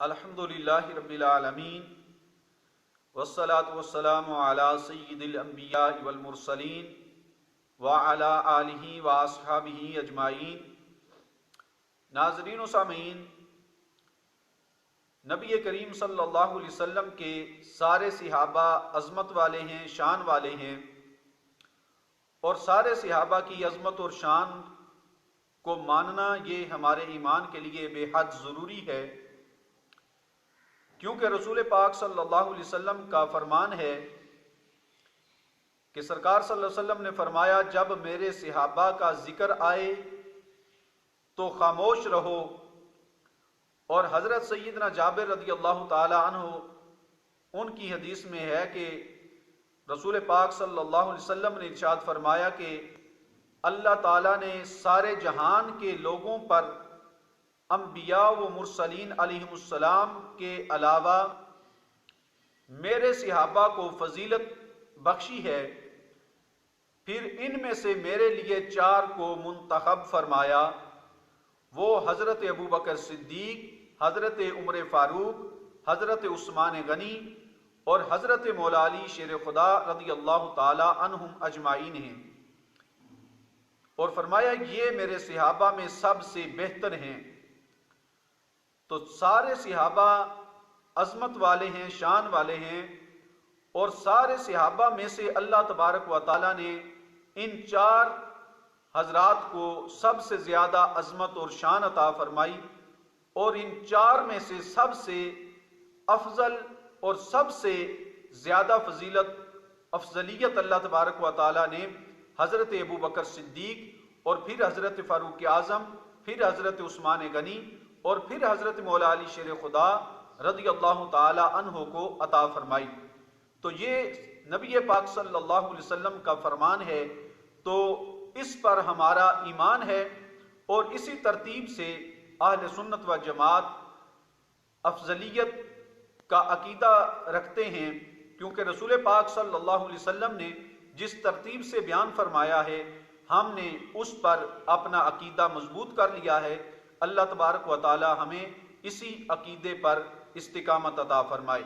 الحمدللہ رب العالمین والصلاة والسلام علی سید الانبیاء والمرسلین وعلی آلہ واصحابہ اجمعین۔ ناظرین و سامعین، نبی کریم صلی اللہ علیہ وسلم کے سارے صحابہ عظمت والے ہیں، شان والے ہیں، اور سارے صحابہ کی عظمت اور شان کو ماننا یہ ہمارے ایمان کے لیے بے حد ضروری ہے، کیونکہ رسول پاک صلی اللہ علیہ وسلم کا فرمان ہے کہ سرکار صلی اللہ علیہ وسلم نے فرمایا، جب میرے صحابہ کا ذکر آئے تو خاموش رہو۔ اور حضرت سیدنا جابر رضی اللہ تعالی عنہ ان کی حدیث میں ہے کہ رسول پاک صلی اللہ علیہ وسلم نے ارشاد فرمایا کہ اللہ تعالیٰ نے سارے جہان کے لوگوں پر انبیاء و مرسلین علیہم السلام کے علاوہ میرے صحابہ کو فضیلت بخشی ہے، پھر ان میں سے میرے لیے 4 کو منتخب فرمایا، وہ حضرت ابوبکر صدیق، حضرت عمر فاروق، حضرت عثمان غنی اور حضرت مولا علی شیر خدا رضی اللہ تعالی عنہم اجمعین ہیں، اور فرمایا یہ میرے صحابہ میں سب سے بہتر ہیں۔ تو سارے صحابہ عظمت والے ہیں، شان والے ہیں، اور سارے صحابہ میں سے اللہ تبارک و تعالیٰ نے ان 4 حضرات کو سب سے زیادہ عظمت اور شان عطا فرمائی، اور ان 4 میں سے سب سے افضل اور سب سے زیادہ افضلیت اللہ تبارک و تعالیٰ نے حضرت ابوبکر صدیق اور پھر حضرت فاروق اعظم، پھر حضرت عثمان غنی اور پھر حضرت مولا علی شیر خدا رضی اللہ تعالی عنہ کو عطا فرمائی۔ تو یہ نبی پاک صلی اللہ علیہ وسلم کا فرمان ہے، تو اس پر ہمارا ایمان ہے، اور اسی ترتیب سے اہل سنت و جماعت افضلیت کا عقیدہ رکھتے ہیں، کیونکہ رسول پاک صلی اللہ علیہ وسلم نے جس ترتیب سے بیان فرمایا ہے ہم نے اس پر اپنا عقیدہ مضبوط کر لیا ہے۔ اللہ تبارک و تعالی ہمیں اسی عقیدے پر استقامت عطا فرمائے۔